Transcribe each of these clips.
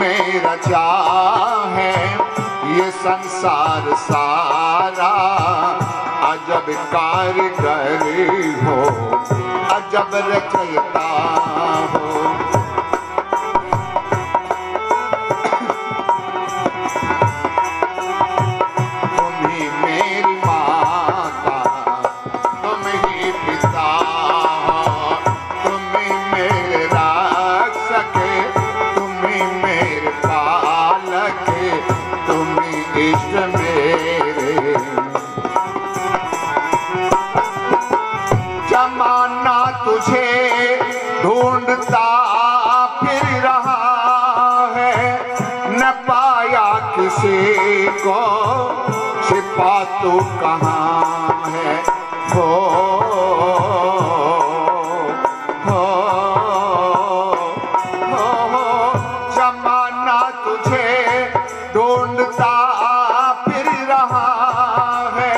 ने रचा है ये संसार सारा, अजब कारीगरी हो अजब रचयिता हो। जमाना तुझे ढूंढता फिर रहा है, न पाया किसी को, छिपा तू कहाँ है। हो जमाना तुझे ढूंढता फिर रहा है,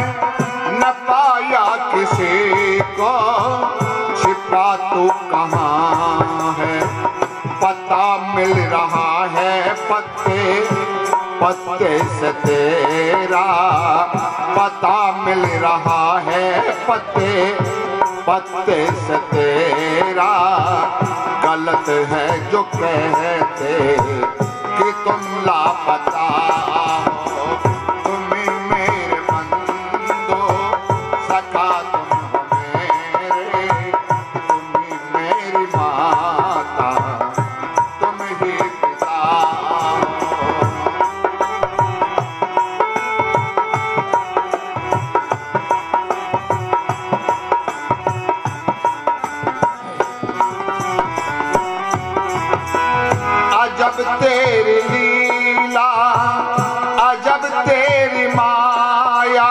न पाया किसी को, छिपा तू कहाँ है। पता मिल रहा है पत्ते पत्ते से तेरा, पता मिल रहा है पत्ते पत्ते से तेरा। गलत है जो कहते कि तुम लापता हो, तुम मेरे बंदो सखा तुम हो मेरे, तुम मेरी माता तुम ही पिता हो। अजब तेरी लीला अजब तेरी माया,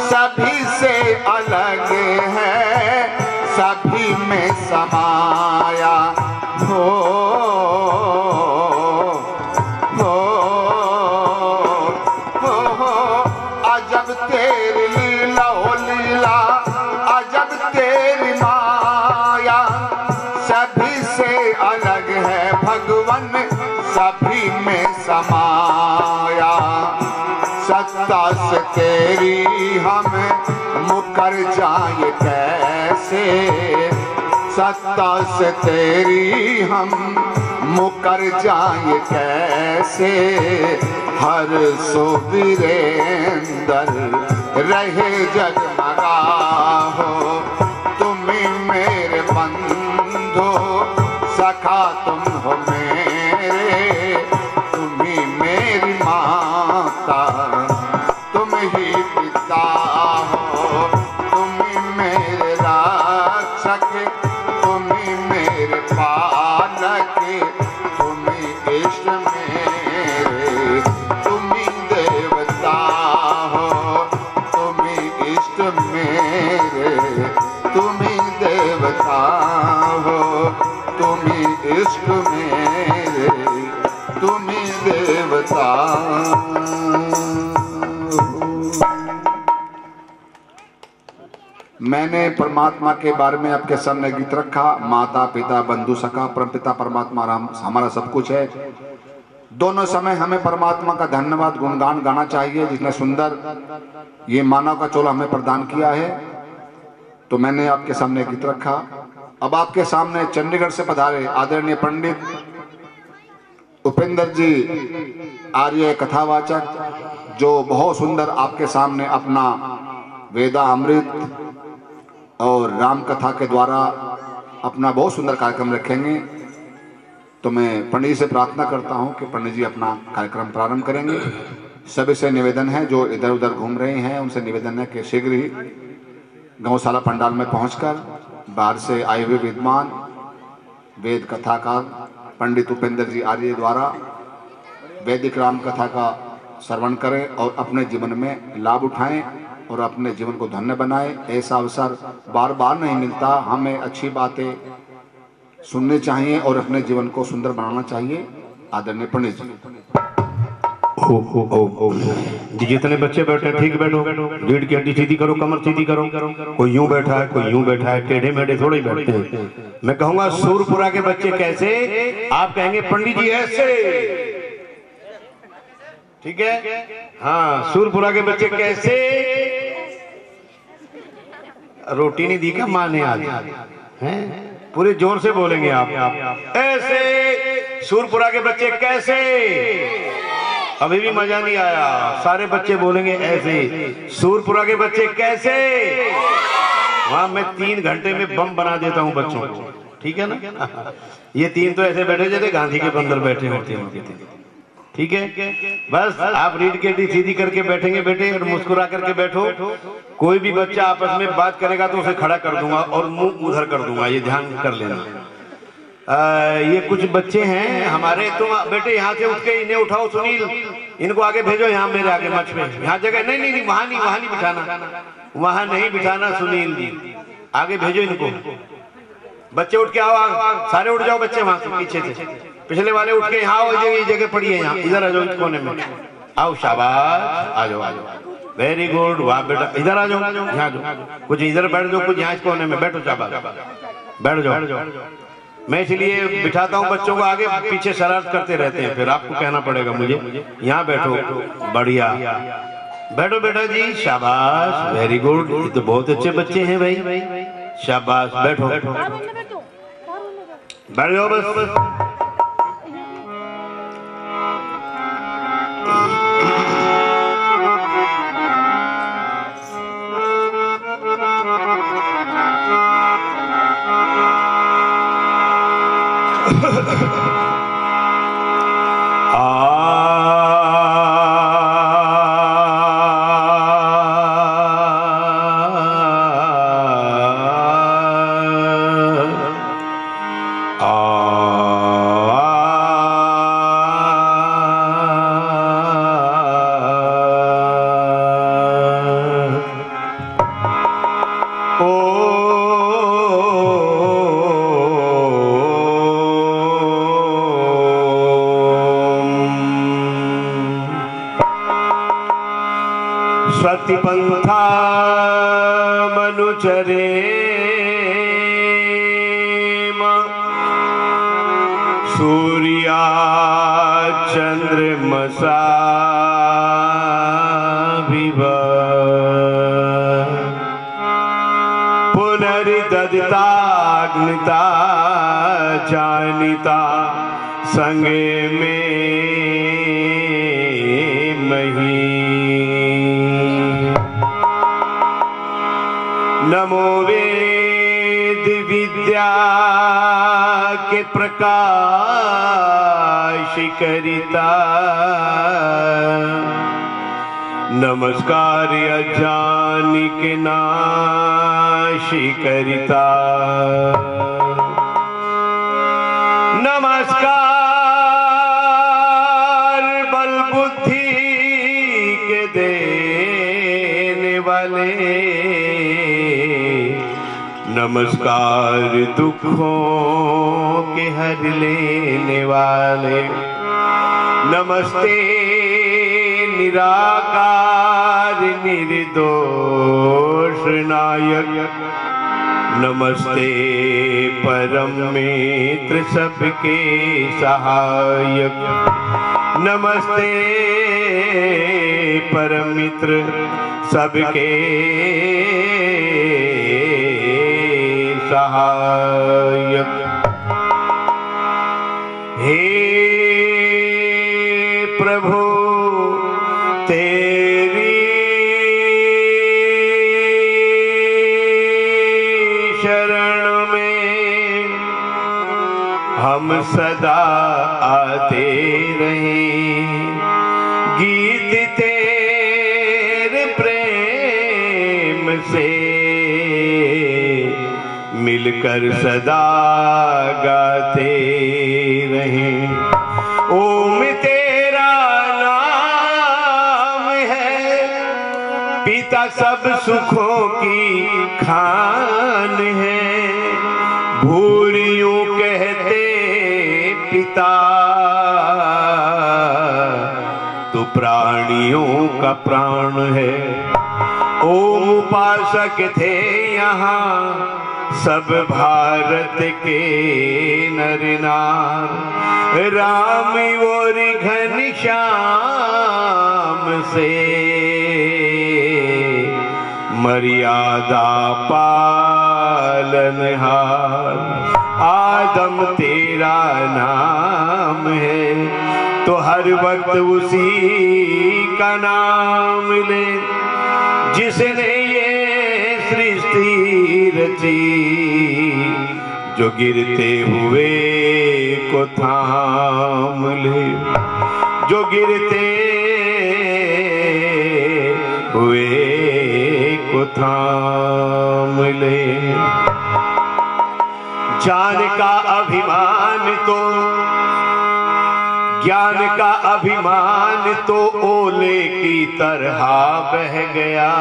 सभी से अलग है सभी में समाया। हो अजब तेरी लीला हो लीला, अजब तेरी माया, सभी से अलग है भगवन सभी में समाया। सत्ता से तेरी हम मुकर जाए कैसे, सत्ता से तेरी हम मुकर जाए कैसे। हर सो वीरेंद्र रहे जगमगा हो, तुम मेरे बंधो सखा तुम हो मेरे, तुम्ही मेरी माता तुम ही पिता हो। तुम्ही मेरे रक्षक तुम्ही मेरे पालक, तुम्ही इष्ट मेरे, तुम्ही देवता हो। तुम्ही इष्ट मेरे तुम्ही देवता हो, तुम्ही इष्ट मेरे तुम्ही देवता हो। मैंने परमात्मा के बारे में आपके सामने गीत रखा। माता पिता बंधु सखा परमपिता परमात्मा राम हमारा सब कुछ है। दोनों समय हमें परमात्मा का धन्यवाद गुणगान गाना चाहिए, जिसने सुंदर ये मानव का चोला हमें प्रदान किया है। तो मैंने आपके सामने गीत रखा। अब आपके सामने चंडीगढ़ से पधारे आदरणीय पंडित उपेंद्र जी आर्य कथावाचक, जो बहुत सुंदर आपके सामने अपना वेदा अमृत और राम कथा के द्वारा अपना बहुत सुंदर कार्यक्रम रखेंगे। तो मैं पंडित जी से प्रार्थना करता हूं कि पंडित जी अपना कार्यक्रम प्रारंभ करेंगे। सभी से निवेदन है जो इधर उधर घूम रहे हैं, उनसे निवेदन है कि शीघ्र ही गौशाला पंडाल में पहुंचकर बाहर से आए हुए विद्वान वेद कथा का पंडित उपेंद्र जी आर्य द्वारा वैदिक राम कथा का श्रवण करें और अपने जीवन में लाभ उठाएं और अपने जीवन को धन्य बनाएं। ऐसा अवसर बार बार नहीं मिलता। हमें अच्छी बातें सुननी चाहिए और अपने जीवन को सुंदर बनाना चाहिए। आदरणीय पंडित जी। जितने बच्चे बैठे ठीक बैठो, रीढ़ की हड्डी सीधी करो, कमर सीधी करो। कोई यूं बैठा है, कोई यूं बैठा है, टेढ़े मेढ़े थोड़े ही बैठते हैं। मैं कहूंगा सूरपुरा के बच्चे कैसे, आप कहेंगे पंडित जी ऐसे, ठीक है। हाँ, सूरपुरा के बच्चे कैसे, रोटी नहीं दी क्या माँ ने आज, हैं? पूरे जोर से बोलेंगे आप ऐसे। सूरपुरा के बच्चे कैसे, अभी भी मजा नहीं आया, सारे बच्चे बोलेंगे ऐसे। सूरपुरा के बच्चे कैसे, वहां मैं 3 घंटे में बम बना देता हूं बच्चों को, ठीक है ना। ये 3 तो ऐसे बैठे जैसे गांधी के बंदर बैठे होते हैं, ठीक है। बस आप रीढ़ की हड्डी सीधी करके बैठेंगे बेटे, और मुस्कुरा करके बैठो। कोई भी बच्चा आपस में बात करेगा तो उसे खड़ा कर दूंगा और मुंह उधर कर दूंगा, ये ध्यान कर लेना। ये कुछ बच्चे हैं हमारे, तुम बेटे यहाँ से उठ के इन्हें उठाओ, सुनील इनको आगे भेजो, यहाँ मेरे आगे मंच पे, यहाँ जगह नहीं, नहीं नहीं, वहां नहीं बिठाना, वहां नहीं बिठाना, सुनील जी आगे भेजो इनको। बच्चे उठ के आओ, सारे उठ जाओ बच्चे, वहां से पीछे से, पिछले वाले उठ के यहाँ आओ, ये जगह पड़ी है, यहाँ इधर आ जाओ, इस कोने में आओ, शाबाश, आ जाओ, वेरी गुड, वाह बेटा, इधर आ जाओ, यहाँ जाओ, कुछ इधर बैठ जाओ, कुछ यहाँ इस कोने में बैठो, शाबाश, बैठ जाओ। मैं इसलिए बिठाता हूँ बच्चों को आगे, पीछे शरारत करते रहते हैं, फिर आपको कहना पड़ेगा मुझे, यहाँ बैठो, बढ़िया, बैठो बेटा जी, शाबाश, वेरी गुड, ये तो बहुत अच्छे बच्चे हैं भाई, शाबाश, बैठो, बैठ जाओ बस। स्वतिपंथा मनुचरे सूर्या चंद्रमसा पुनर्दत्ताग्निता जानिता संगे में मही। नमो वेद विद्या के प्रकाश करिता, नमस्कार अज्ञान के नाश करिता, नमस्कार बल बुद्धि के देने वाले, नमस्कार दुखों के हर लेने वाले, नमस्ते निराकार निर्दोष नायक, नमस्ते परम मित्र सबके सहायक, नमस्ते परम मित्र सबके सहायक। हे प्रभु तेरी शरण में हम सदा आते रहें, गीत तेरे प्रेम से मिलकर सदा गाते रहें। ओम तेरा नाम है, पिता सब सुखों की खान है, भूरियों कहते पिता तू प्राणियों का प्राण है। ओम उपासक थे यहाँ सब भारत के नर नार, राम और घनश्याम से मर्यादा पालनहार, आदम तेरा नाम है तो हर वक्त उसी का नाम ले, जिसने ये सृष्टि रची, जो गिरते हुए को थाम ले, जो गिरते हुए को थाम ले। जान का अभिमान तो, ज्ञान का अभिमान तो ओले की तरह बह गया,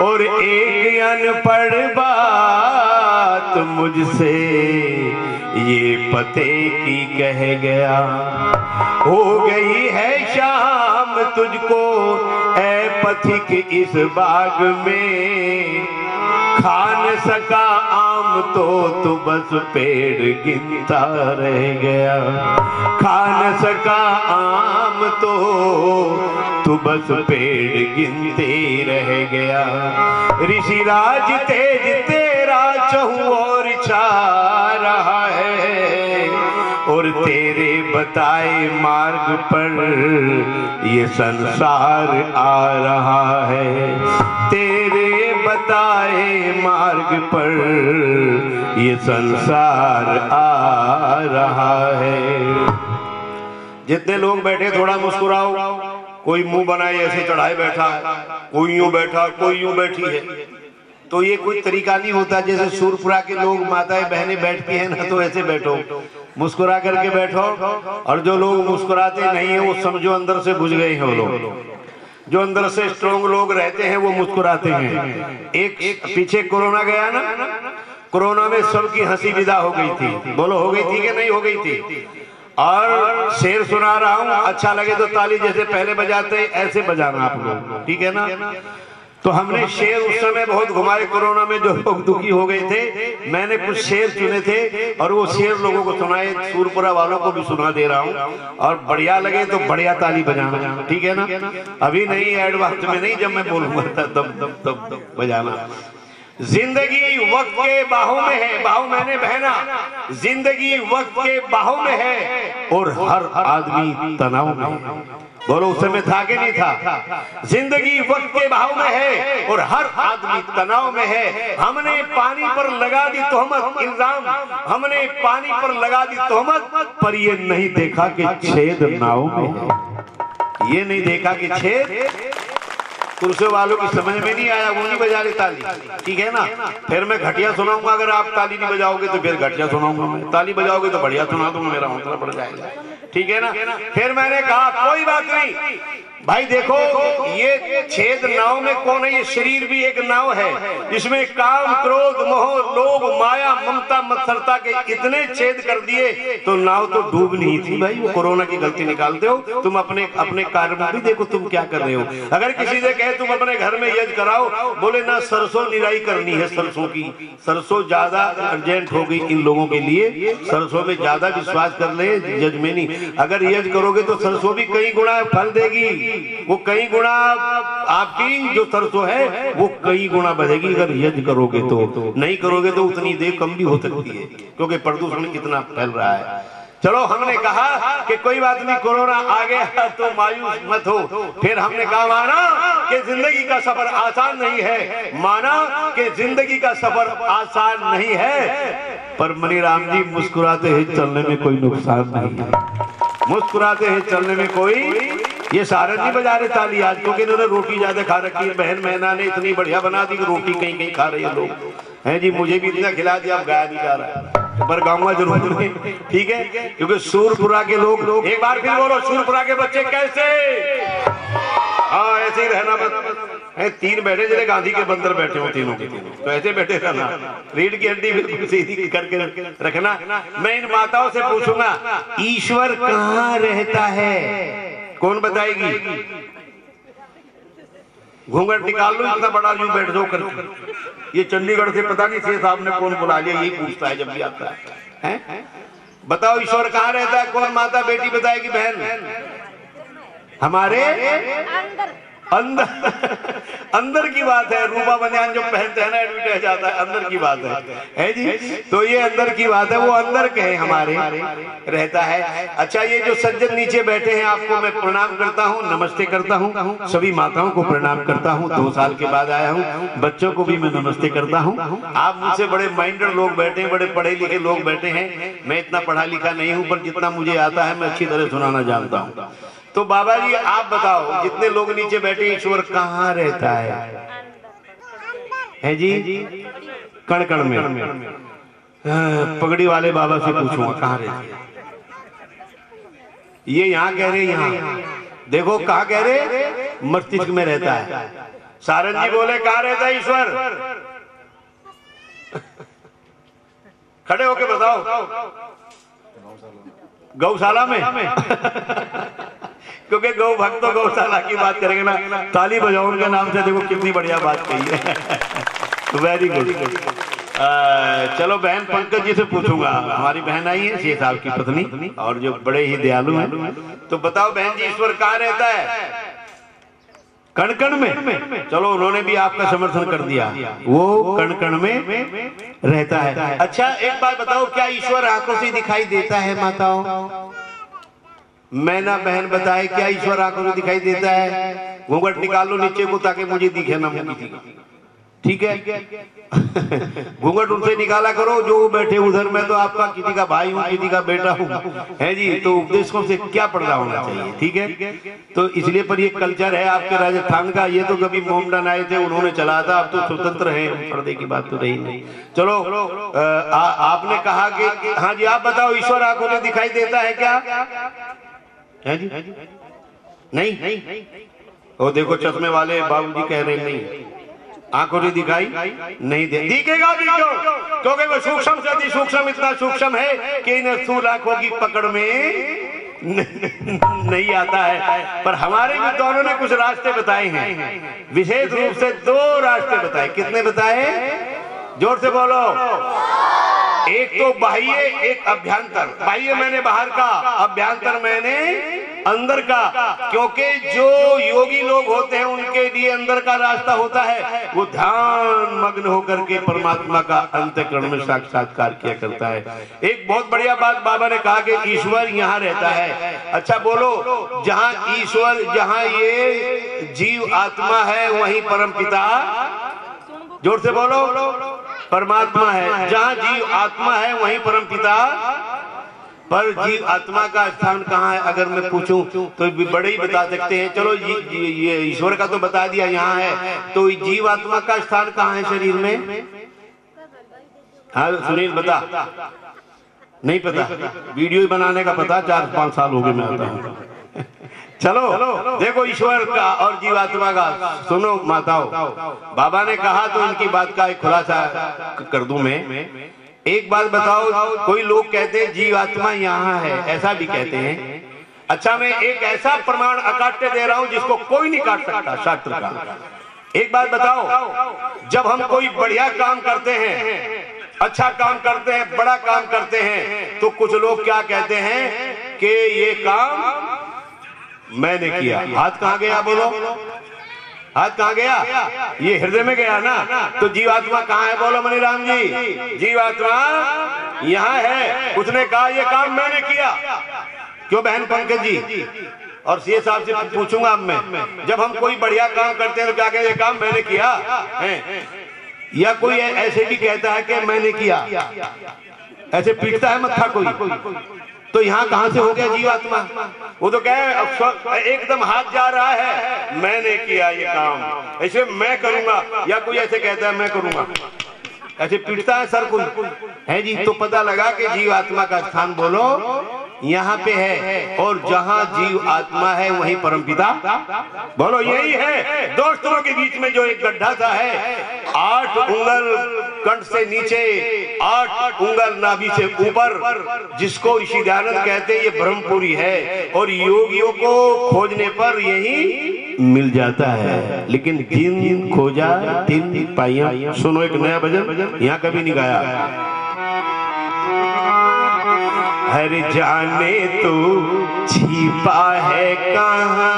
और एक अनपढ़ बात मुझसे ये पते की कह गया। हो गई है शाम तुझको ऐ पथिक इस बाग में, खा न सका आम तो तू बस पेड़ गिनता रह गया। खा न सका आम तो तू बस पेड़ गिनते रह गया। ऋषिराज तेज तेरा चहु और छा रहा है, और तेरे बताए मार्ग पर ये संसार आ रहा है। तेरे बताए मार्ग पर ये संसार आ रहा है। जितने लोग बैठे थोड़ा मुस्कुराओ। कोई मुंह बनाए ऐसे चढ़ाए बैठा है, कोई यूं बैठा, कोई यूं बैठी है। तो ये कोई तरीका नहीं होता। जैसे सूरपुरा के लोग माताएं बहनें बैठती हैं ना, तो ऐसे बैठो, मुस्कुरा करके बैठो। और जो लोग मुस्कुराते नहीं है वो समझो अंदर से बुझ गए हैं। वो लोग जो अंदर से स्ट्रॉन्ग लोग रहते हैं वो मुस्कुराते हैं। एक पीछे कोरोना गया ना, कोरोना में सबकी हंसी विदा हो गई थी। बोलो हो गई थी कि नहीं हो गई थी? और शेर सुना रहा हूँ, अच्छा लगे तो ताली जैसे पहले बजाते ऐसे बजाना आप लोग, ठीक है ना? तो हमने शेर उस समय बहुत घुमाए। कोरोना में जो लोग दुखी हो गए थे, मैंने कुछ शेर चुने थे और वो शेर लोगों को सुनाए। सूरपुरा वालों को भी सुना दे रहा हूँ, और बढ़िया लगे तो बढ़िया ताली बजाना, ठीक है ना? अभी नहीं, एडवांस में नहीं, जब मैं बोलूंगा तब बजाना। जिंदगी वक्त के बाहों में है, बाहों मैंने बहना, जिंदगी वक्त के बाहों में है और हर आदमी तनाव में है। बोलो उस समय था कि नहीं था? जिंदगी वक्त के बहाव में है और हर आदमी तनाव में है। हमने पानी पर लगा दी तोहमत, इल्जाम हमने पानी पर लगा दी तोहमत, पर ये नहीं देखा कि छेद नाव में है। ये नहीं देखा कि छेद। कुर्सी वालों की समझ में नहीं आया, वो नहीं बजा रहे ताली, ठीक है ना? फिर मैं घटिया सुनाऊंगा। अगर आप ताली नहीं बजाओगे तो फिर घटिया सुनाऊंगा मैं। ताली बजाओगे तो बढ़िया सुना दूंगा, मेरा मतलब बढ़ जाएगा, ठीक है ना? फिर मैंने कहा कोई बात नहीं भाई, देखो ये छेद नाव में कौन है? ये शरीर भी एक नाव है, इसमें काम क्रोध मोह लोभ माया ममता मत्सरता के इतने छेद कर दिए तो नाव तो डूब नहीं थी भाई। वो कोरोना की गलती निकालते हो तुम। अपने कार्य में भी देखो तुम क्या कर रहे हो। अगर किसी से कहे तुम अपने घर में यज्ञ कराओ, बोले ना सरसों निराई करनी है, सरसों की, सरसों ज्यादा अर्जेंट हो गई इन लोगों के लिए, सरसों में ज्यादा विश्वास कर ले, यज्ञ में नहीं। अगर यज्ञ करोगे तो सरसों भी कई गुना फल देगी, वो कई गुना आपकी जो सरसों है वो कई गुना बढ़ेगी अगर यज्ञ करोगे तो। नहीं करोगे तो उतनी देर कम भी हो सकती है, क्योंकि प्रदूषण कितना फैल रहा है। चलो हमने कहा कि कोई बात नहीं, कोरोना आ गया तो मायूस मत हो। फिर हमने कहा माना कि जिंदगी का सफर आसान नहीं है, माना कि जिंदगी का सफर आसान नहीं है, पर मनीराम जी मुस्कुराते हैं चलने में कोई नुकसान नहीं है। मुस्कुराते हैं चलने में कोई, ये सारंग नहीं बजा रहे ताली आज, क्योंकि इन्होंने रोटी ज्यादा खा रखी है। बहन मैना ने इतनी बढ़िया बना दी कि रोटी कहीं कहीं खा रहे हैं लोग, हैं जी। मुझे भी इतना खिला दिया, अब गाया नहीं जा रहा है, पर गाऊंगा जरूर, ठीक है? क्योंकि सूरपुरा के लोग, एक बार फिर बोलो, सूरपुरा के बच्चे कैसे? हाँ ऐसे ही रहना बस। तीन बैठे जैसे गांधी के बंदर बैठे हो, तीनों के तीनों, तो ऐसे बैठे रहना, रीढ़ की हड्डी बिल्कुल सीधी करके रखना। मैं इन माताओं से पूछूंगा ईश्वर कहाँ रहता है? कौन बताएगी? घूंघट निकाल लो, इतना बड़ा यूं बैठ जाओ करके। ये चंडीगढ़ से पता नहीं से साहब ने कौन बुला लिया, यही पूछता है जब भी आता है। बताओ ईश्वर कहाँ रहता है? कौन माता बेटी बताएगी? बहन हमारे अंदर अंदर की बात है। रूपा बनियान जो पहनते हैं ना, एडवर्टाइज आता है, अंदर की बात है जी। तो ये अंदर की बात है, वो अंदर के हैं हमारे रहता है। अच्छा, ये जो सज्जन नीचे बैठे हैं, आपको मैं प्रणाम करता हूँ, नमस्ते करता हूँ। सभी माताओं को प्रणाम करता हूँ। 2 साल के बाद आया हूँ, बच्चों को भी मैं नमस्ते करता हूँ। आप मुझसे बड़े माइंडेड लोग बैठे हैं, बड़े पढ़े लिखे लोग बैठे हैं। मैं इतना पढ़ा लिखा नहीं हूँ, पर जितना मुझे आता है मैं अच्छी तरह सुनाना जानता हूँ। तो बाबा जी आप बताओ, जितने लोग नीचे बैठे, ईश्वर कहाँ रहता है जी? कण कण में। पगड़ी वाले बाबा से पूछूंगा कहाँ रहता है। ये यहाँ कह रहे, यहाँ देखो कहाँ कह रहे, मस्तिष्क में रहता है। सारन जी बोले कहाँ रहता है ईश्वर? खड़े होके बताओ। गौशाला में। क्योंकि गौ भक्त तो गौशाला की बात करेंगे ना। ताली बजाओ उनके नाम से, देखो कितनी बढ़िया बात कही है। Very good. चलो बहन पंकज जी से पूछूंगा। हमारी बहन आई है, शेख साहब की पत्नी, और जो बड़े ही दयालु हैं। तो बताओ बहन जी, ईश्वर कहाँ रहता है? कण कण में। चलो उन्होंने भी आपका समर्थन कर दिया, वो कण कण में रहता है। अच्छा एक बात बताओ, क्या ईश्वर आंखों से दिखाई देता है माताओं? मैना बहन बताए, क्या ईश्वर आंखों से दिखाई देता है? घूंघट निकाल लो नीचे को, ताकि मुझे दिखे ना किसी को, ठीक है? घूंघट उनसे निकाला करो जो बैठे उधर। मैं तो आपका किसी का भाई हूँ, किसी का बेटा हूँ, है जी। तो उपदेशकों से क्या पर्दा होना चाहिए, ठीक है? तो इसलिए पर ये कल्चर है आपके राजस्थान का। ये तो कभी मोमडन आए थे, उन्होंने चला था, अब तो स्वतंत्र है, पर्दे की बात तो रही नहीं। चलो आपने कहा कि हाँ जी, आप बताओ ईश्वर आंखों से दिखाई देता है क्या? है जी? नहीं। वो देखो चश्मे वाले बाबूजी कह रहे नहीं, आंखों से दिखाई नहीं दे। दिखेगा भी क्यों? क्योंकि वो सूक्ष्म से अति सूक्ष्म, इतना सूक्ष्म है कि इन स्थूल आंखों की पकड़ में नहीं आता है। पर हमारे विद्वानों ने कुछ रास्ते बताए हैं, विशेष रूप से 2 रास्ते बताए। कितने बताए? जोर से बोलो। एक तो बाह्य, एक अभ्यंतर। बाह्य मैंने बाहर का, अभ्यंतर मैंने अंदर का। क्योंकि जो योगी लोग होते हैं उनके लिए अंदर का रास्ता होता है, वो ध्यान मग्न होकर के परमात्मा का अंतःकरण में साक्षात्कार किया करता है। एक बहुत बढ़िया बात बाबा ने कहा कि ईश्वर यहाँ रहता है। अच्छा बोलो, जहाँ ईश्वर, जहाँ ये जीव आत्मा है, वहीं परम पिता, जोर से बोलो, परमात्मा है। जहाँ जीव आत्मा है वहीं परम पिता। पर जीव आत्मा का स्थान कहाँ है अगर मैं पूछूं तो बड़े ही बता सकते हैं। चलो ये ईश्वर का तो बता दिया यहाँ है, तो जीव आत्मा का स्थान कहाँ है शरीर में? हाँ सुनील बता। नहीं पता? वीडियो बनाने का पता, 4-5 साल हो गए मैं आता हूँ। चलो देखो ईश्वर का और जीवात्मा का सुनो माताओं, बाबा ने कहा तो इनकी बात का एक खुलासा कर दूं मैं। एक बात बताओ, कोई लोग कहते हैं जीवात्मा यहाँ है, ऐसा भी कहते हैं। अच्छा मैं एक ऐसा प्रमाण अकाट्य दे रहा हूं जिसको कोई नहीं काट सकता, शास्त्र का। एक बात बताओ, जब हम कोई बढ़िया काम करते हैं, अच्छा काम करते हैं, बड़ा काम करते हैं, तो कुछ लोग क्या कहते हैं कि ये काम मैंने किया। हाथ कहाँ गया बोलो? हाथ कहाँ गया? ये हृदय में गया ना। तो जीवात्मा कहाँ है बोलो मनीराम जी? जीवात्मा यहाँ है। उसने कहा ये काम मैंने किया। क्यों बहन पंकज जी? और सीए साहब से पूछूंगा अब मैं, जब हम कोई बढ़िया काम करते हैं तो क्या कहते हैं? काम मैंने किया है? या कोई ऐसे भी कहता है कि मैंने किया, ऐसे पीटता है मत्था कोई, तो यहाँ कहां से हो गया जीवात्मा? वो तो कहे एकदम हाथ जा रहा है, मैंने किया ये काम, ऐसे मैं करूंगा। या कोई ऐसे कहता है मैं करूंगा, ऐसे पीटता है सर कोई, है जी। तो पता लगा कि जीवात्मा का स्थान बोलो यहाँ पे है, और जहाँ जीव आत्मा है वहीं परमपिता। बोलो यही है। दोस्तों के बीच में जो एक गड्ढा सा है, 8 उंगल कंठ से नीचे, 8 उंगल नाभि से ऊपर, जिसको ऋषि दयानंद कहते हैं, ये ब्रह्मपुरी है। और योगियों को खोजने पर यही मिल जाता है। लेकिन जिन खोजा तिन पाइया। सुनो एक नया भजन, यहाँ कभी नहीं गाया। हर जाने तो छिपा है कहाँ।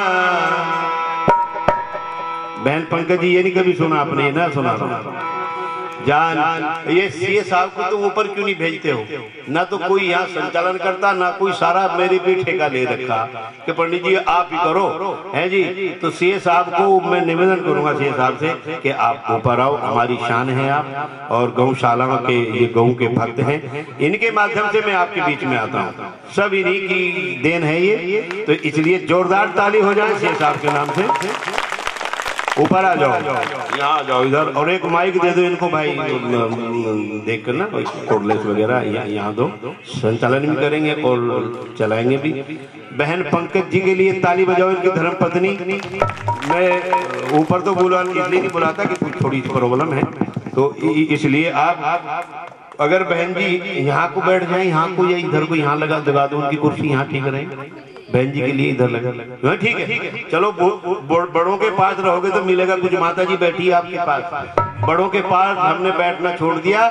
बहन पंकज जी, ये नहीं कभी सुना आपने? ना सुना जान। ये सीए साहब को तुम ऊपर क्यों नहीं भेजते हो? ना तो कोई यहाँ संचालन करता, ना कोई, सारा मेरे पे ठेका ले रखा कि पंडित जी आप ही करो, है जी। तो सीए साहब को मैं निवेदन करूंगा, सीए साहब से, कि आप ऊपर आओ, हमारी शान है आप, और गौशाला के ये गौ के भक्त हैं, इनके माध्यम से मैं आपके बीच में आता हूँ। सब इन्हीं की देन है ये, तो इसलिए जोरदार ताली हो जाए सीए साहब के नाम से। ऊपर आ जाओ, यहाँ आ जाओ इधर, और एक माइक दे दो इनको भाई, देख कर ना कोडलेस वगैरह यहाँ दो, संचालन भी करेंगे और चलाएंगे भी। बहन पंकज जी के लिए ताली बजाओ, इनकी धर्म पत्नी। मैं ऊपर तो बोला इसलिए नहीं बुलाता कि कुछ थोड़ी सी प्रॉब्लम है, तो इसलिए आप अगर बहन जी यहाँ को बैठ जाए, यहाँ को या इधर को यहाँ लगा दबा दो, उनकी कुर्सी यहाँ ठीक रहे। बहन जी के लिए इधर लगा, ठीक है। चलो बड़ों के पास रहोगे तो मिलेगा कुछ। माता जी बैठी है आपके पास, बड़ों के पास हमने बैठना छोड़ दिया,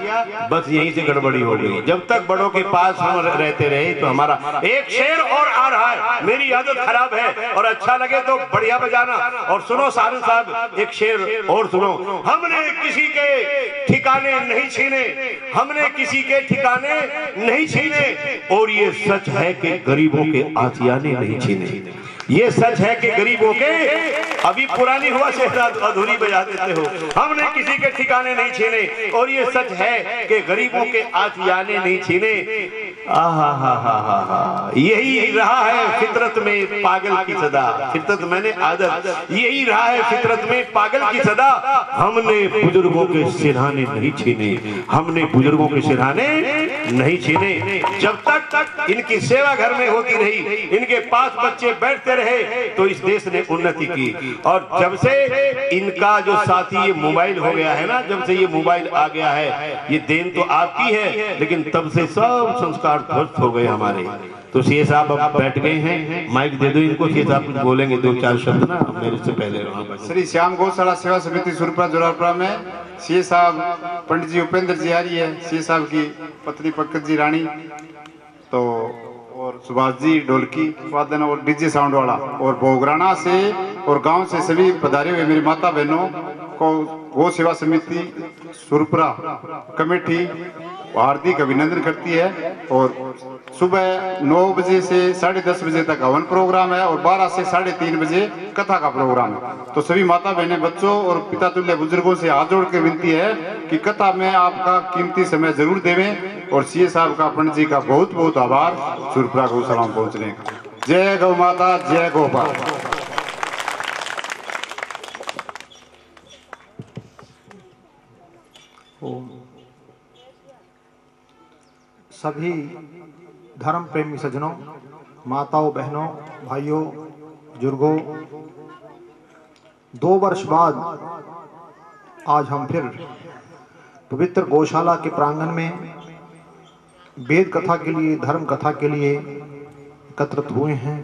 बस यहीं से गड़बड़ी हो गई। जब तक बड़ों के पास हम रहते रहे तो हमारा एक शेर और आ रहा है। मेरी आदत खराब है, और अच्छा लगे तो बढ़िया बजाना। और सुनो सारू साहब, एक शेर और सुनो। हमने किसी के ठिकाने नहीं छीने, हमने किसी के ठिकाने नहीं छीने, और ये सच है कि गरीबों के आसियाने नहीं छीने। ये सच है कि गरीबों के, अभी पुरानी हुआ शेर अधूरी बजा देते हो। हमने किसी के ठिकाने नहीं छीने, और ये सच है कि गरीबों के आसियाने नहीं छीने। आहा, यही रहा है फितरत में पागल की सदा। फितरत मैंने आदत, यही रहा है फितरत में पागल की सदा। हमने बुजुर्गों के सिरहाने नहीं छीने, हमने बुजुर्गों के सिरहाने नहीं छीने। जब तक इनकी सेवा घर में होती रही, इनके पास बच्चे बैठते रहे, तो इस देश ने उन्नति की। और जब से इनका जो साथी ये मोबाइल हो गया है ना, जब से ये मोबाइल आ गया है, ये देन तो आपकी है, लेकिन तब से सब संस्कार ध्वस्त हो गए हमारे। तो सीए साहब अब बैठ गए हैं, माइक दे दो इनको। सीए साहब कुछ बोलेंगे, 2-4 शब्द ना मेरे से पहले। श्री श्याम गौशाला सेवा समिति सुरपुरा जोरापुरा में सीए साहब पंडित जी उपेंद्र जी आ रही है, सीए साहब की पत्नी पंकज जी रानी, तो और सुभाष जी ढोलकी वादन और डीजे साउंड वाला, और भोगराना से और गांव से सभी पधारे हुए मेरी माता बहनों को गौ सेवा समिति सुरपुरा कमेटी हार्दिक अभिनंदन करती है। और सुबह 9 बजे से 10:30 बजे तक हवन प्रोग्राम है, और 12 से 3:30 बजे कथा का प्रोग्राम है। तो सभी माता बहनें, बच्चों और पिता तुल्य बुजुर्गों से हाथ जोड़ के विनती है कि कथा में आपका कीमती समय जरूर देवें। और सीए साहब का, पंडित जी का बहुत बहुत आभार सुरपुरा गौशाला में पहुंचने का। जय गौ माता, जय गोपाल। सभी धर्म प्रेमी सज्जनों, माताओं, बहनों, भाइयों, बुजुर्गों, 2 वर्ष बाद आज हम फिर पवित्र गौशाला के प्रांगण में वेद कथा के लिए, धर्म कथा के लिए एकत्रित हुए हैं।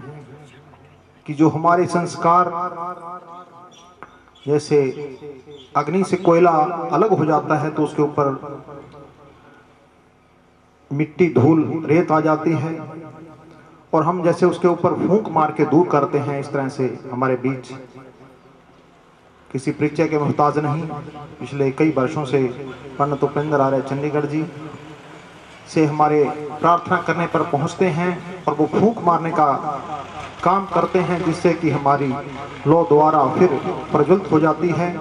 कि जो हमारे संस्कार, जैसे अग्नि से कोयला अलग हो जाता है तो उसके ऊपर मिट्टी, धूल, रेत आ जाती है, और हम जैसे उसके ऊपर फूंक मार के दूर करते हैं, इस तरह से हमारे बीच किसी परिचय के मोहताज नहीं। पिछले कई वर्षों से पंडित उपेंद्र आर्य चंडीगढ़ जी से हमारे प्रार्थना करने पर पहुंचते हैं, और वो फूंक मारने का काम करते हैं, जिससे कि हमारी लौ द्वारा फिर प्रज्वलित हो जाती है।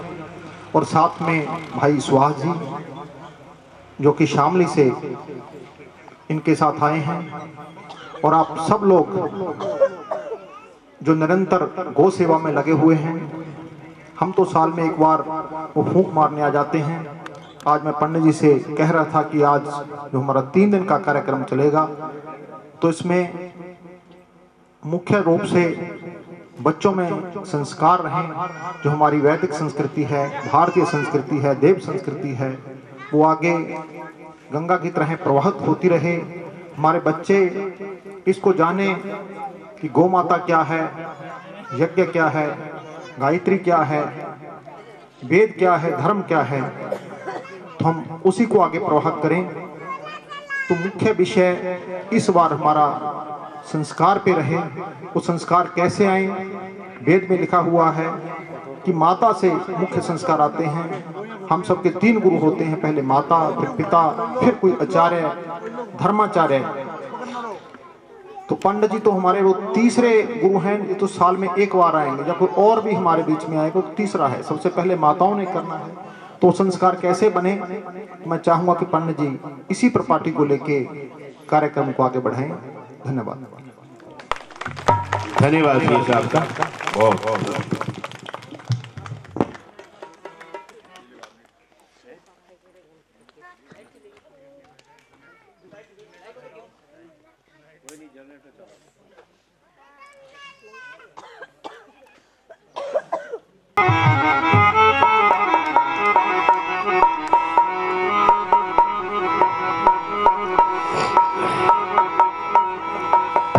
और साथ में भाई सुहास जी, जो कि शामली से इनके साथ आए हैं, और आप सब लोग जो निरंतर गौ सेवा में लगे हुए हैं। हम तो साल में एक बार वो फूंक मारने आ जाते हैं। आज मैं पंडित जी से कह रहा था कि आज जो हमारा 3 दिन का कार्यक्रम चलेगा, तो इसमें मुख्य रूप से बच्चों में संस्कार रहें, जो हमारी वैदिक संस्कृति है, भारतीय संस्कृति है, देव संस्कृति है, वो आगे गंगा की तरह प्रवाहित होती रहे। हमारे बच्चे इसको जाने कि गौ माता क्या है, यज्ञ क्या है, गायत्री क्या है, वेद क्या है, धर्म क्या है, तो हम उसी को आगे प्रवाहित करें। तो मुख्य विषय इस बार हमारा संस्कार पे रहे। वो संस्कार कैसे आए? वेद में लिखा हुआ है कि माता से मुख्य संस्कार आते हैं। हम सबके 3 गुरु होते हैं, पहले माता, फिर पिता, फिर कोई आचार्य, धर्माचार्य। तो पंडित जी तो हमारे वो तीसरे गुरु हैं, ये तो साल में एक बार आएंगे। जब कोई और भी हमारे बीच में आएगा तो तीसरा है, सबसे पहले माताओं ने करना है। तो संस्कार कैसे बने? मैं चाहूंगा कि पंडित जी इसी प्रपाटी को लेके कार्यक्रम को आगे बढ़ाएं। धन्यवाद। धन्यवाद साहब का बहुत।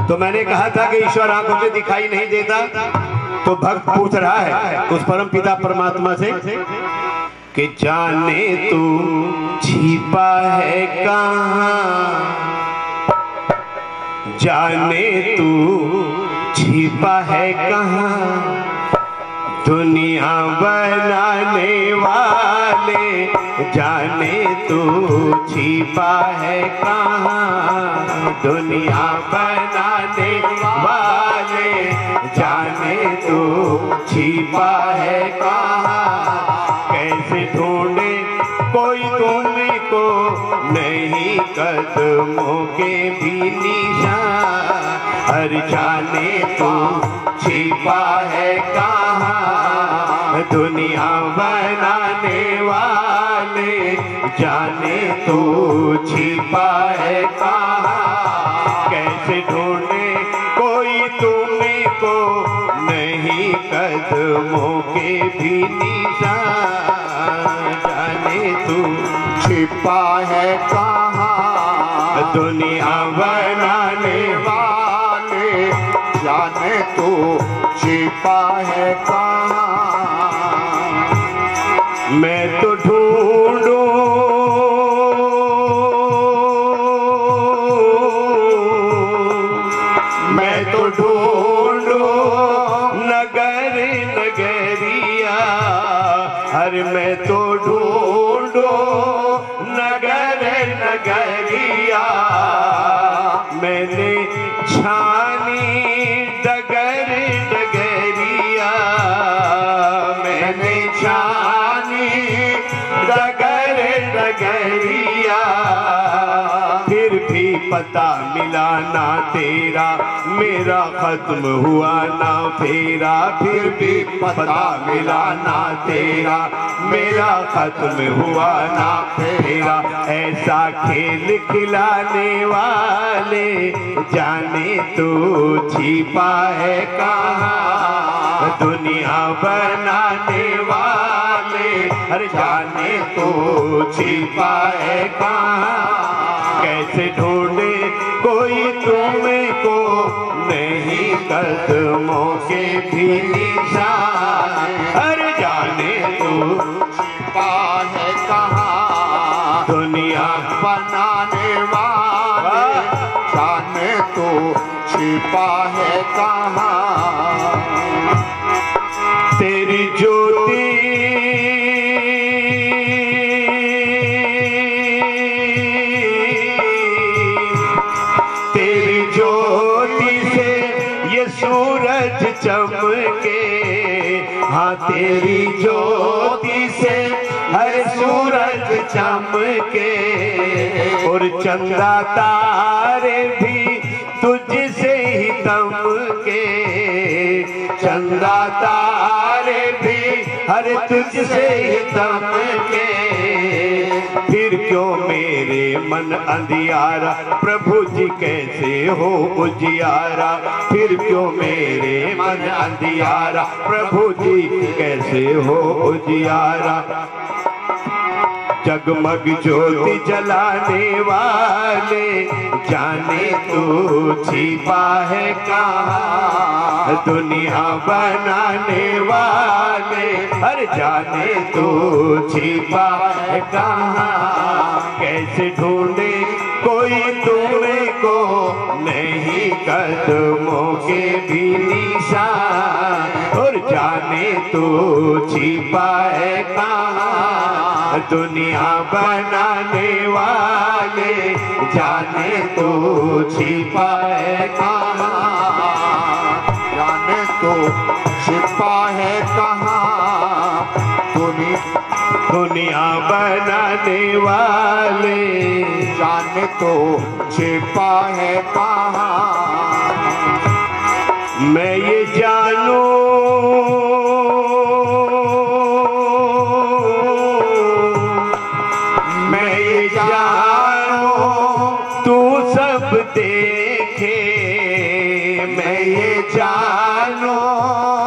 तो मैंने कहा था कि ईश्वर आंखों से दिखाई नहीं देता, तो भक्त पूछ रहा है उस परम पिता परमात्मा से कि जाने तू छिपा है कहाँ, जाने तू छिपा है कहाँ, दुनिया बनाने वाले जाने तू छिपा है कहाँ, दुनिया बनाने वाले जाने तू छिपा है कहाँ। कैसे ढूंढे कोई तुमको नहीं कदमों के भी निशान, हर जाने तू छिपा है कहाँ, दुनिया बनाने वाले जाने तू छिपा है कहाँ। कैसे ढूंढे कोई तुमको नहीं कदमों के भी निशान, जाने तू छिपा है कहाँ, दुनिया बनाने वाले जाने तू छिपा है कहाँ। मैं तो ढूंढूं मैं तो ढूंढूं नगर नगरिया, हर मैं तो ढूंढूं नगर नगरिया। मैंने छानी डगर डगरिया, मैंने छानी डगर डगरिया, फिर भी पता मिला ना तेरा, मेरा खत्म हुआ ना फेरा, फिर भी पता मिला ना तेरा, मेरा खत्म हुआ ना फेरा। ऐसा खेल खिलाने वाले जाने तू छिपा है कहाँ, दुनिया बनाने वाले हर जाने तू छिपा है कहाँ। कैसे ढूंढे कोई तुमको नहीं कदमों के भी निशान, हर जाने तू छिपा है कहाँ, दुनिया बनाने वाले जाने तू छिपा है कहाँ। तेरी ज्योति तेरी ज्योति से ये सूरज चमके, हाँ तेरी ज्योति से हर सूरज चमके, और चंदा तारे भी तुझसे ही दमके, चंदा तारे भी हर तुझसे ही दमके। फिर क्यों मेरे मन अंधियारा, प्रभु जी कैसे हो उजियारा, फिर क्यों मेरे मन अंधियारा, प्रभु जी कैसे हो उजियारा। जगमग ज्योति जलाने वाले, जाने तू छिपा है कहाँ, दुनिया बनाने वाले, हर जाने तू छिपा है कहाँ। कैसे ढूंढे कोई तुमको, नहीं कदमों के भी निशान, और जाने तू छिपा है कहाँ, दुनिया बनाने वाले, जाने तो छिपा है कहाँ, जाने तो छिपा है कहाँ, दुनिया बनाने वाले, जाने तो छिपा है कहाँ। मैं ये जानूं तू सब देखे, मैं ये जानू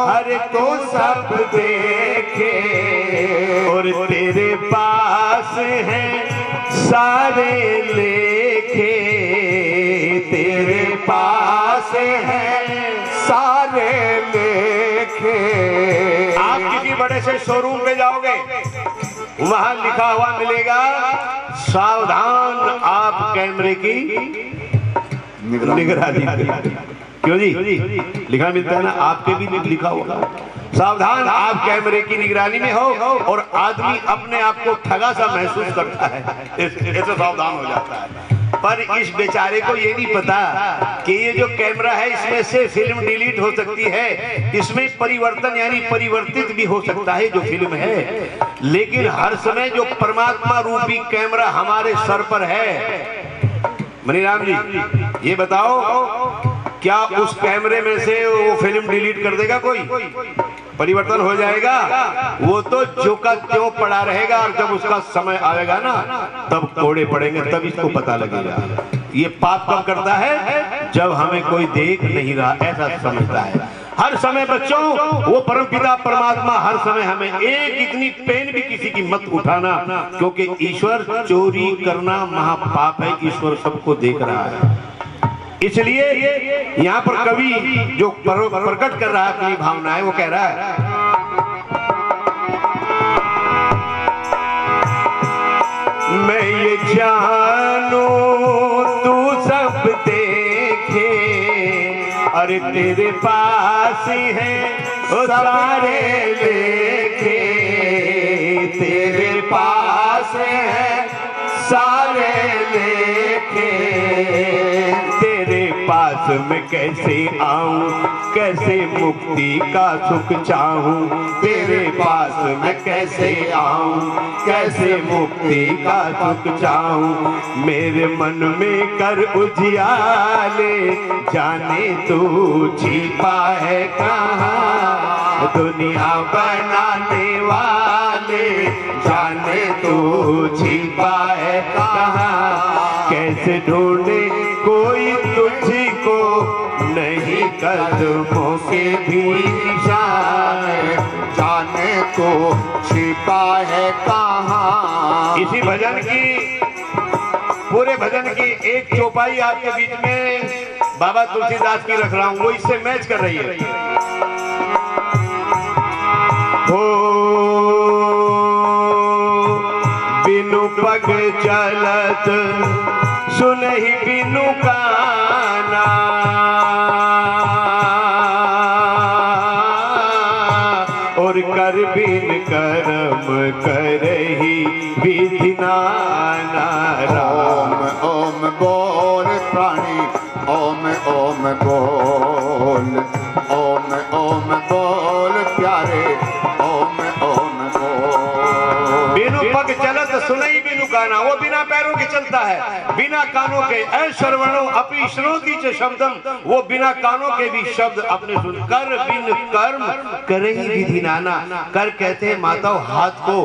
हर तो सब देखे, और तेरे पास है सारे लेखे, तेरे पास है सारे लेखे। आप किसी बड़े से शोरूम पे जाओगे, वहां लिखा हुआ मिलेगा, सावधान आप कैमरे की निगरानी। क्यों जी, लिखा मिलता है ना, आपके भी लिखा होगा, सावधान आप कैमरे की निगरानी में हो, और आदमी अपने आप को ठगा सा महसूस करता है, ऐसे सावधान हो जाता है। पर इस बेचारे को ये नहीं पता कि ये जो कैमरा है, इसमें से फिल्म डिलीट हो सकती है, इसमें परिवर्तन यानी परिवर्तित भी हो सकता है जो फिल्म है, लेकिन हर समय जो परमात्मा रूपी कैमरा हमारे सर पर है। मनीराम जी, ये बताओ, क्या उस कैमरे में से वो फिल्म डिलीट कर देगा कोई? परिवर्तन हो जाएगा? वो तो जो का त्यों पड़ा रहेगा, और जब उसका समय आएगा ना, तब कोड़े पड़ेंगे, तब इसको पता लगेगा। ये पाप कब करता है? जब हमें कोई देख नहीं रहा, ऐसा समझता है। हर समय बच्चों, वो परमपिता परमात्मा हर समय हमें, एक इतनी पेन भी किसी की मत उठाना, क्योंकि ईश्वर चोरी करना महापाप है, ईश्वर सबको देख रहा है। इसलिए यहाँ पर कवि जो प्रकट कर रहा है अपनी भावनाएं, वो कह रहा है, मैं ये जानू तू सब देखे, अरे तेरे पास है वो सारे लेखे, तेरे पास है सारे लेखे, तेरे पास मैं कैसे आऊं, कैसे मुक्ति का सुख चाहूं, तेरे पास मैं कैसे आऊं, कैसे मुक्ति का सुख चाहूं, मेरे मन में कर उजियाले, जाने तू छिपा है कहाँ, दुनिया बनाने वाले, जाने तू छिपा है कहाँ। कैसे ढूंढे कोई तुझको, नहीं कदमों के भी निशान, जाने तो छिपा है कहाँ। इसी भजन की, पूरे भजन की एक चौपाई आपके बीच में बाबा तुलसीदास की रख रहा हूं, वो इससे मैच कर रही है। बिनु पग चलत सुनहि बिनु काना, और कर बिन कर्म करहि विधि नाना। ओम ओम बोल प्राणी, ओम ओम बोल, ओम ओम बोल प्यारे, ओम ओम बोल। बिनु पग चलत सुनहि बिनु गाना, वो बिना पैरों के चलता है, बिना कानों के। ऐ श्रवणों अपि श्रोति च शब्दम, वो बिना कानों के भी शब्द अपने सुन। कर बिन कर्म करे ही विधि नाना। कर कहते हैं माताओं हाथ को,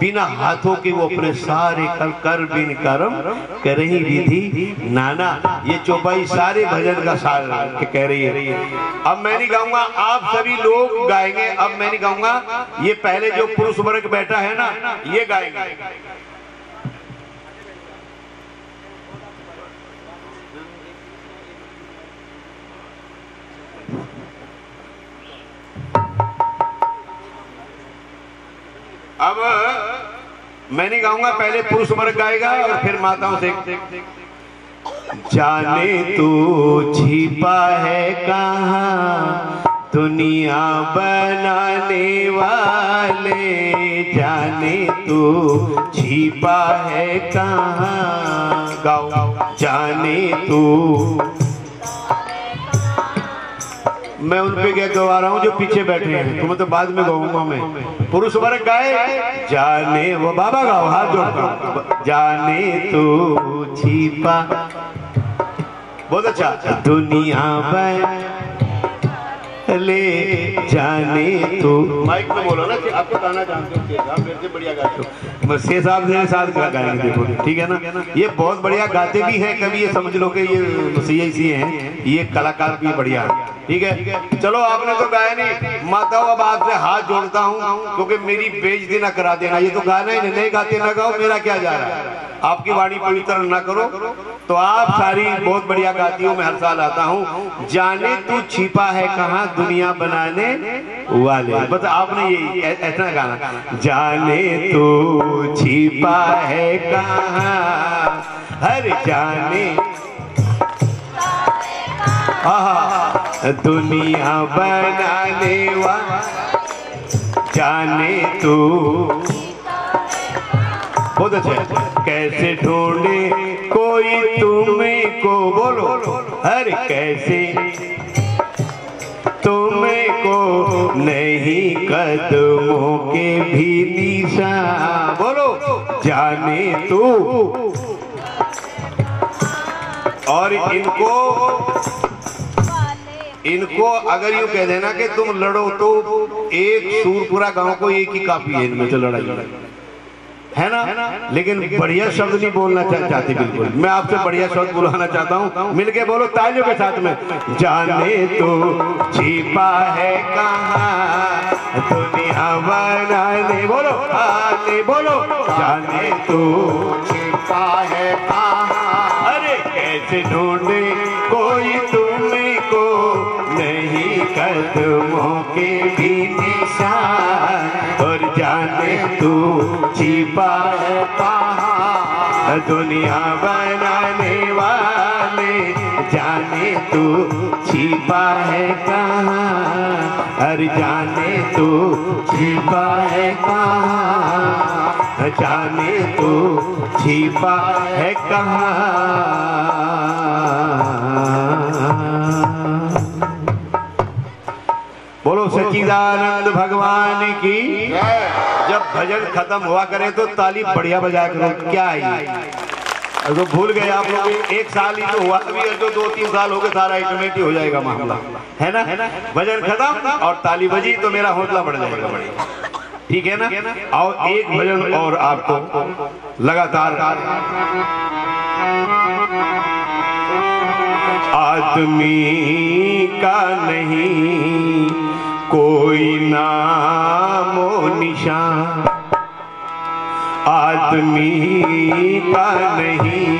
बिना हाथों के वो अपने सारे कर बिन कर्म करे ही विधि नाना। ये चौपाई सारे भजन का सार कह रही है। अब मैं नहीं गाऊंगा, आप सभी लोग गाएंगे। अब मैं नहीं गाऊंगा, ये पहले जो पुरुष वर्ग बैठा है ना, ये गाएंगे। अब मैं नहीं गाऊंगा, पहले पुरुष वर्ग गाएगा और फिर माताओं से। जाने तू छिपा है कहाँ दुनिया बनाने वाले, जाने तू छिपा है कहाँ। गाओ। जाने तू, मैं उन पे क्या गवा रहा हूँ जो पीछे बैठे हैं, तुम्हें तो बाद में गाऊंगा मैं। पुरुष वर्ग गाए। जाने, वो बाबा गाओ, हाथ जोड़कर। जाने तू छिपा, बहुत अच्छा। दुनिया ले जाने तो, माइक में बोलो ना, आपको गाना जानते हो, आप मेरे से बढ़िया गाते हो। से साहब मेरे साथ गाएंगे, देखो ठीक है ना। ये बहुत बढ़िया गाते भी हैं, कभी ये समझ लो कि ये सी हैं, ये कलाकार भी बढ़िया है। ठीक है, चलो आपने तो गाया नहीं। माताओं अब आपसे हाथ जोड़ता हूँ, क्योंकि मेरी बेइज्जती ना करा देना। ये तो गाना ही नहीं गाते ना गाओ, मेरा क्या जा रहा है। आपकी वाणी पवित्र ना करो, तो आप सारी बहुत बढ़िया गाती हो, मैं हर साल आता हूँ। जाने तू छिपा है कहाँ दुनिया बनाने वाले, बस आपने ये ऐसा गाना। जाने तू छिपा है कहाँ, हर जाने दुनिया बनाने वाले, जाने तू। बहुत अच्छा। कैसे ढूंढे कोई तुम्हें को, बोलो हर कैसे तुम्हें को नहीं कदमों के भी निशान, बोलो जाने तू। और इनको अगर यूं कह देना कि तुम लड़ो, तो एक सूरपुरा गांव को एक ही काफी है इनमें तो लड़ाई है ना। लेकिन बढ़िया शब्द नहीं बोलना चाहते बिल्कुल। मैं आपसे बढ़िया शब्द बुलाना चाहता हूँ, मिलके बोलो तालियों के साथ में। जाने तो छिपा है कहाँ दुनिया बनाने, बोलो आने, बोलो जाने तो छिपा है कहाँ। अरे कैसे ढूंढे कोई तुम्हें को नहीं कदमों के भी निशान, और जाने तू छिपा है कहाँ दुनिया बनाने वाले, जाने तू छिपा है कहाँ, अरे जाने तू छिपा है कहाँ, जाने तू छिपा है कहाँ। बोलो सच्चिदानंद भगवान की। जब भजन खत्म हुआ करे तो ताली बढ़िया बजा करो। क्या है तो भूल गए आप लोग, एक साल ही तो हुआ, अभी तो 2-3 साल हो गए, सारा ऑटोमेटिक हो जाएगा मामला, है ना। भजन खत्म और ताली बजी तो मेरा हौसला बढ़ जाएगा बढ़िया, ठीक है ना। और एक भजन और आपको लगातार। आदमी का नहीं कोई नामो निशान, आदमी का नहीं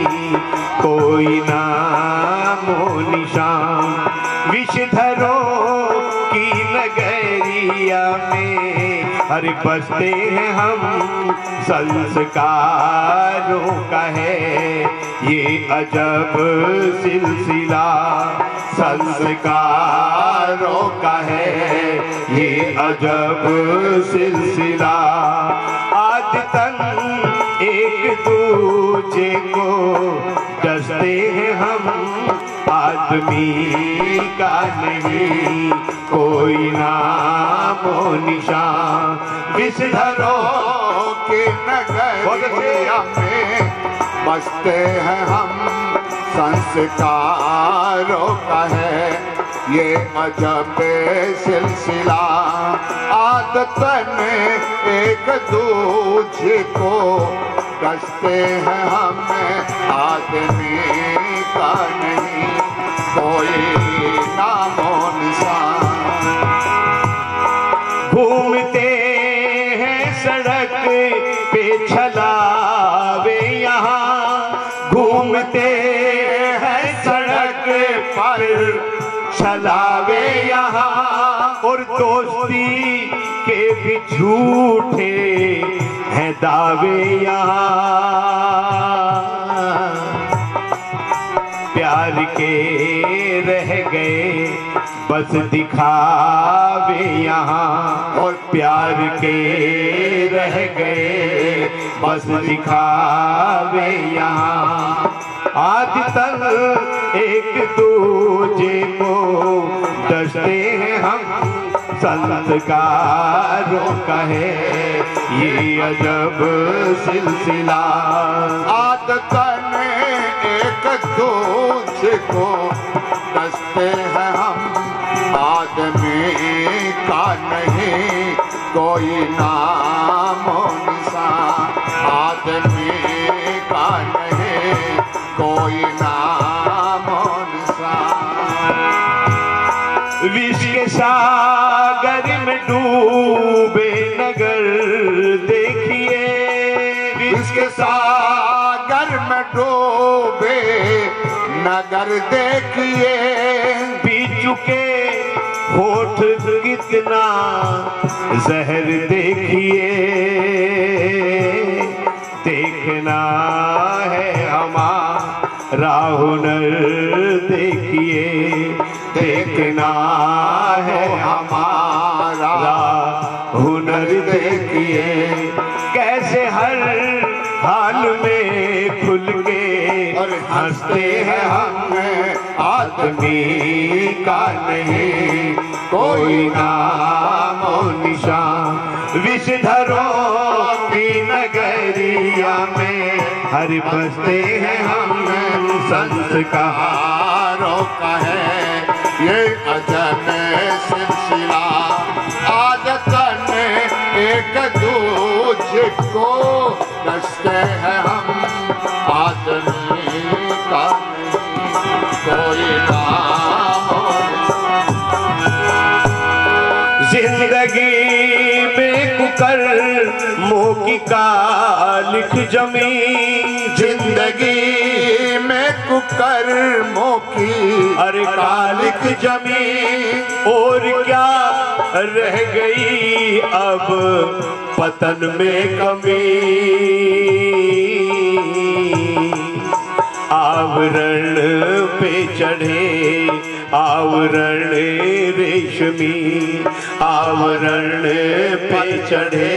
कोई नामो निशान, विषधरों की नगरिया में हर बसते हैं हम, संस्कारों का है ये अजब सिलसिला, संस्कारों का है ये अजब सिलसिला। आज तक एक दूजे को डसते हैं हम, आदमी का नहीं कोई नामो निशान, विषधरों के नगरिया में बसते हैं हम संस्कारों का है ये अजब सिलसिला। आदतन एक दूजे को कसते हैं हमें, आदमी का नहीं कोई नामो निशान। घूमते हैं सड़क पे छलावे यहाँ, घूमते हैं सड़क पर छलावे यहाँ, और दोस्ती के भी झूठे हैं दावे यहाँ। प्यार के रह गए बस दिखावे यहाँ, और प्यार के रह गए बस दिखावे यहाँ। आज तक एक दूजे को डसते हैं हम संस्कारों का है ये अजब सिलसिला। आदतन एक दूजे को डसते हैं हम, आदमी का नहीं कोई नामो निशान। आदमी का नहीं कोई नामो निशान। विष के सागर में डूबे नगर देखिए, विष के सागर में डूबे नगर देखिए। पी चुके होठ कितना जहर देखिए, देखना है हमारा हुनर देखिए, देखना है हमारा हुनर देखिए। कैसे हर हाल में खुल के हंसते हैं हम, आदमी का नहीं कोई नामो निशान। विषधरों की नगरिया में हर बसते हैं हम संस्कारों का है ये अजब सिलसिला। आदतन एक दूजे को कसते हैं हम, आदमी का कोई नामो। जिंदगी में कुकर्मों की कालिख जमी, जिंदगी में कुकर्मों की अरे कालिख जमी, और क्या रह गई अब पतन में कमी। आवरण पे चढ़े आवरण रेशमी, आवरण पे चढ़े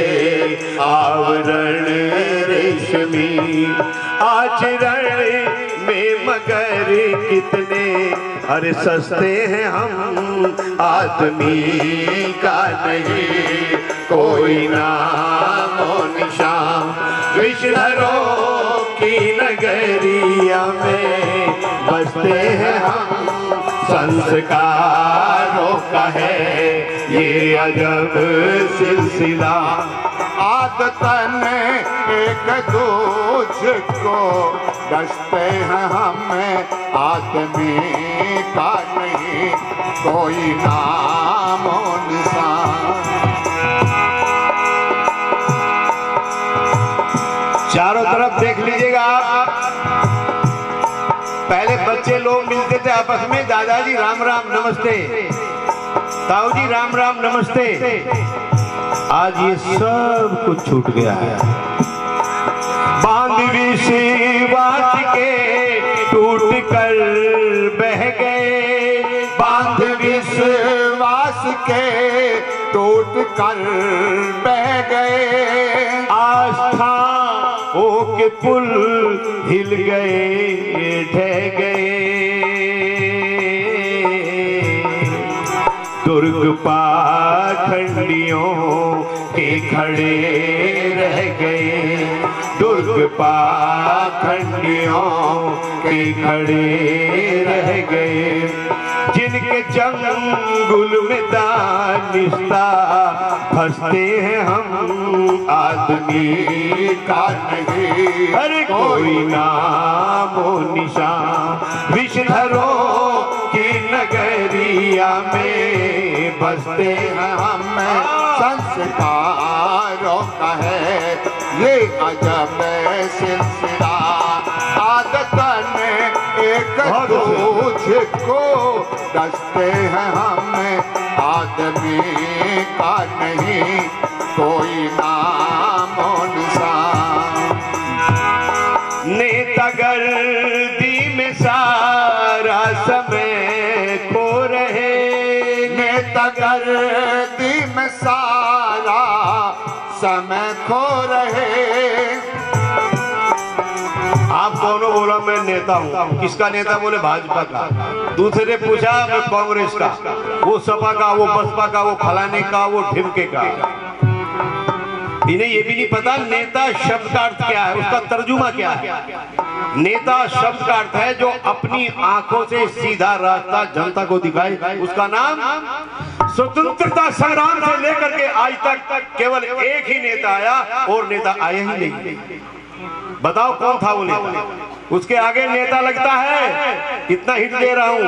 आवरण रेशमी। आचरण में मगर कितने अरे सस्ते हैं हम, आदमी का नहीं कोई नामो निशान। विषधरों की नगरिया में बसते हैं हम, संस्कारों का है ये अजब सिलसिला। आदतन एक दूजे को डसते हैं हमें, आदमी का नहीं कोई नामो निशान। चारों तरफ देख लीजिएगा आप। पहले बच्चे लोग मिलते थे आपस में, दादाजी राम राम नमस्ते, ताऊ जी राम राम नमस्ते। आज ये सब कुछ छूट गया है। बांध विश्वास के टूट कर बह गए, बांध विश्वास के टूट कर बह गए। आस्था के पुल हिल गए ढह गए, दुर्ग पाखंडियों के खड़े रह गए, दुर्ग पाखंडियों के खड़े रह गए, जिनके चंगुल में दानिस्ता फंसते हैं हम आदमी का नहीं। अरे कोई नामो निशान विषधरों की नगरिया में बसते हैं हम, संस्कारों का है ये अजब सिलसिला। आदतन एक दूसरे को दसते हैं हम, आदमी का नहीं कोई नामो निशान। नेतागर्दी में सारा समय खो रहे, नेतागर्दी में सारा समय खो रहे। आप कौन बोला? मैं नेता हूँ। किसका नेता? बोले भाजपा का। दूसरे पूछा मैं कांग्रेस का, वो सपा का, वो बसपा का, वो फलाने का, वो ढिमके का। इन्हें ये भी नहीं पता नेता शब्द का अर्थ क्या है, उसका तर्जुमा क्या है। नेता शब्द का अर्थ है जो अपनी आंखों से सीधा रास्ता जनता को दिखाए, उसका नाम। स्वतंत्रता संग्राम से लेकर के आज तक केवल एक ही नेता आया और नेता आया ही नहीं। बताओ कौन था वो नेता? उसके आगे नेता लगता है। कितना हिट दे रहा हूं,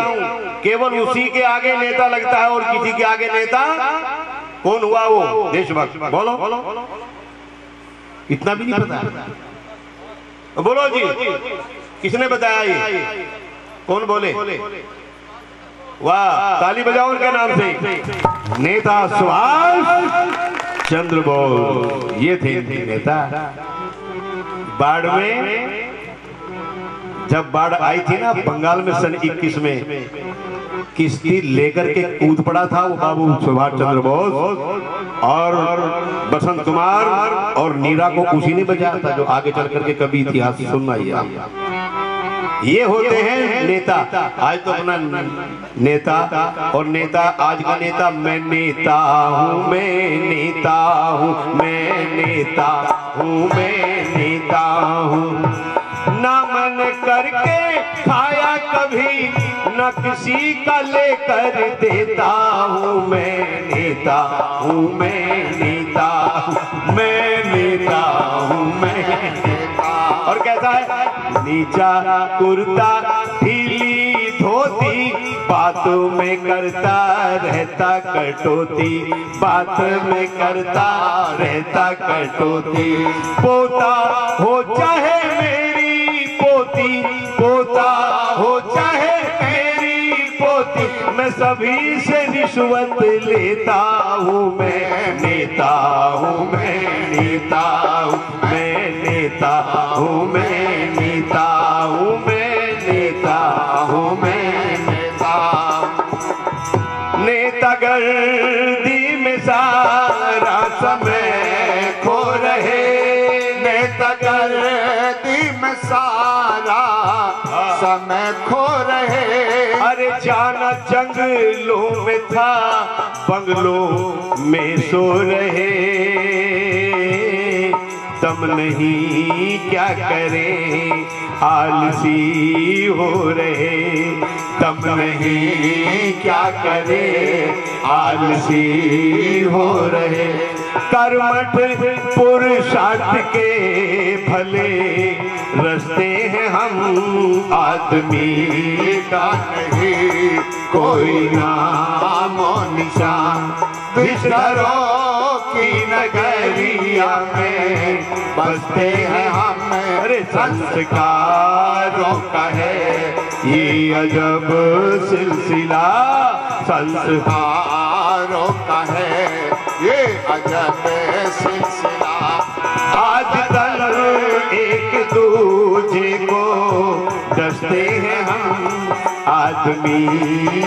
केवल उसी के आगे नेता लगता है और किसी के आगे नेता कौन हुआ? वो देशभक्त। बोलो, इतना भी नहीं पता। बोलो जी, किसने बताया ये? कौन बोले? वाह, ताली बजाओ उनके नाम से। नेता सुभाष चंद्र बोस, ये थे नेता। बाढ़ में जब बाढ़ आई थी ना बंगाल में सन 21 में, किश्ती लेकर के कूद पड़ा था वो बाबू सुभाष चंद्र बोस और बसंत कुमार और नीरा को उसी ने बचाया था, जो आगे चल करके कभी इतिहास सुनना ही। ये होते हैं नेता। आज तो अपना नेता और नेता, आज का नेता मैं नेता हूँ, मैं नेता हूँ, मैं नेता हूँ, मैं नेता हूँ। ना मन करके खाया कभी, न किसी का लेकर देता हूँ, मैं नेता हूँ, मैं नेता हूँ, मैं नेता हूँ, मैं नेता। और कैसा है? नीचा कुर्ता ढीली धोती, बातों में करता रहता कटौती, बात में करता रहता कटौती। पोता हो चाहे मेरी पोती, पोता हो चाहे मेरी पोती, मैं सभी से रिश्वत लेता हूँ, मैं नेता हूँ, मैं नेता हूँ, मैं नेता हूँ, मैं नेता हूँ, मैं नेता हूँ, मैं नेता। नेतागर्दी में सारा समय खो रहे, नेतागर्दी में सारा समय खो रहे। अरे जाना जंगलों में था, बंगलों में सो रहे, दम नहीं क्या करें आलसी हो रहे, दम नहीं क्या करें आलसी हो रहे। कर्मठ पुरुषार्थ के भले रस्ते हैं हम, आदमी का नहीं कोई नामो निशान। विषधरों की नगरिया में बसते हैं हम, अरे संस्कारों का है ये अजब सिलसिला, संस्कारों का है ये अजब सिलसिला। आज कल एक दूजे को दसते हैं हम, आदमी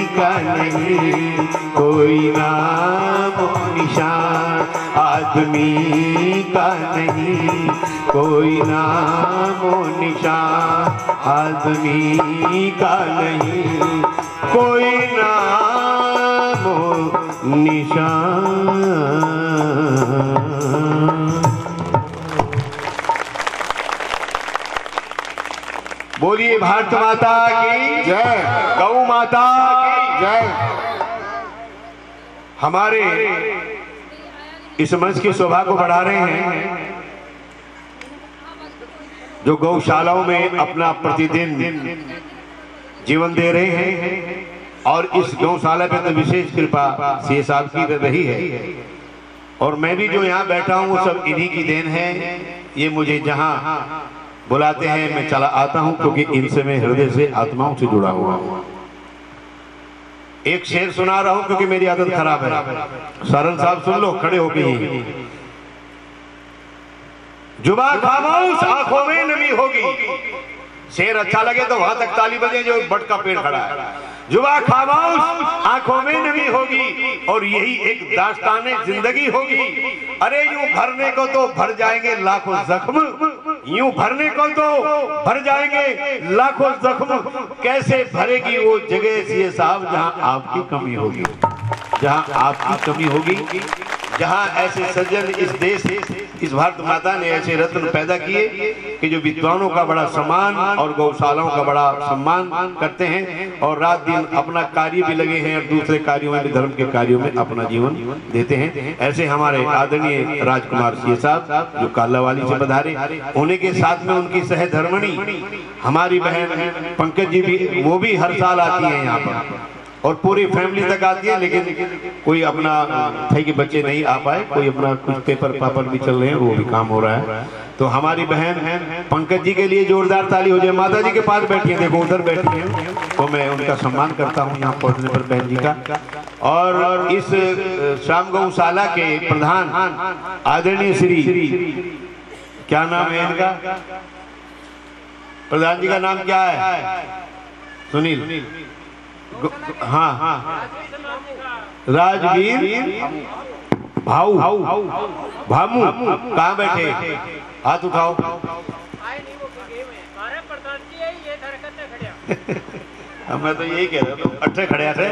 का नहीं कोई नामो निशान, आदमी का नहीं कोई नामो निशान, आदमी का नहीं कोई नामो निशान। बोलिए भारत माता की जय, गौ माता की जय। हमारे इस मंच की शोभा को बढ़ा रहे हैं जो गौशालाओं में अपना प्रतिदिन जीवन दे रहे हैं, और इस गौशाला पे तो विशेष कृपा सी साहब की रही है। और मैं भी जो यहाँ बैठा हूँ वो सब इन्हीं की देन है। ये मुझे जहाँ बुलाते हैं मैं चला आता हूँ, क्योंकि इनसे मैं हृदय से आत्माओं से जुड़ा हुआ हूँ। एक शेर सुना रहा हूँ क्योंकि मेरी आदत खराब है। सरन साहब सुन लो खड़े होके ही। जुबा खामोश आंखों में नमी होगी। शेर अच्छा लगे तो वहां तक ताली बजे जो बट का पेड़ खड़ा है। जुबा खामोश आंखों में नमी होगी और यही एक दास्ताने जिंदगी होगी। अरे यूं भरने को तो भर जाएंगे लाखों जख्म, यूं भरने को तो भर जाएंगे लाखों जख्म। कैसे भरेगी वो जगह सी साहब जहां आपकी कमी होगी, जहां आपकी कमी होगी, जहां ऐसे सज्जन इस देश, इस भारत माता ने ऐसे रत्न पैदा किए कि जो विद्वानों का बड़ा सम्मान और गौशालाओं का बड़ा सम्मान करते हैं और रात दिन अपना कार्य भी लगे हैं और दूसरे कार्यों में भी, धर्म के कार्यों में अपना जीवन देते हैं। ऐसे हमारे आदरणीय राजकुमार सिंह साहब जो कालावाली से पधारे, उन्हीं के साथ में उनकी सहधर्मणी हमारी बहन पंकज जी भी, वो भी हर साल आती है यहाँ पर और पूरी फैमिली तक आती है। लेकिन कोई अपना थे कि बच्चे नहीं आ पाए, कोई अपना कुछ पेपर पापर भी चल रहे हैं, वो भी काम हो रहा है। तो हमारी बहन पंकज जी के लिए जोरदार ताली हो जाए। माता जी के पास बैठी है, देखो उधर बैठी है, तो मैं उनका सम्मान करता हूँ यहाँ पहुँचने पर बहन जी का। और इस श्याम गौशाला के प्रधान आदरणीय श्री, क्या नाम है इनका, प्रधान जी का नाम क्या है? सुनील, हाँ, राजवीर भाऊ भामू, कहाँ बैठे? हाथ उठाओ। मैं तो यही कह रहा हूँ, अट्ठे खड़े थे।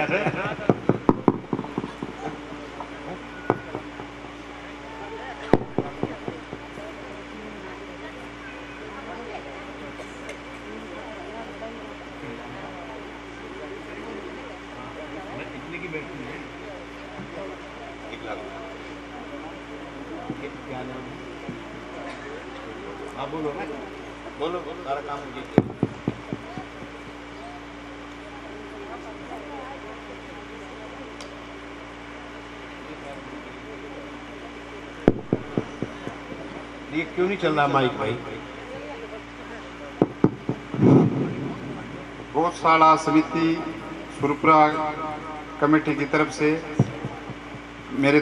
बोलो बोलो सारा काम कीजिए। ये क्यों नहीं चल रहा माइक भाई? गौशाला समिति सुरपुरा कमेटी की तरफ से मेरे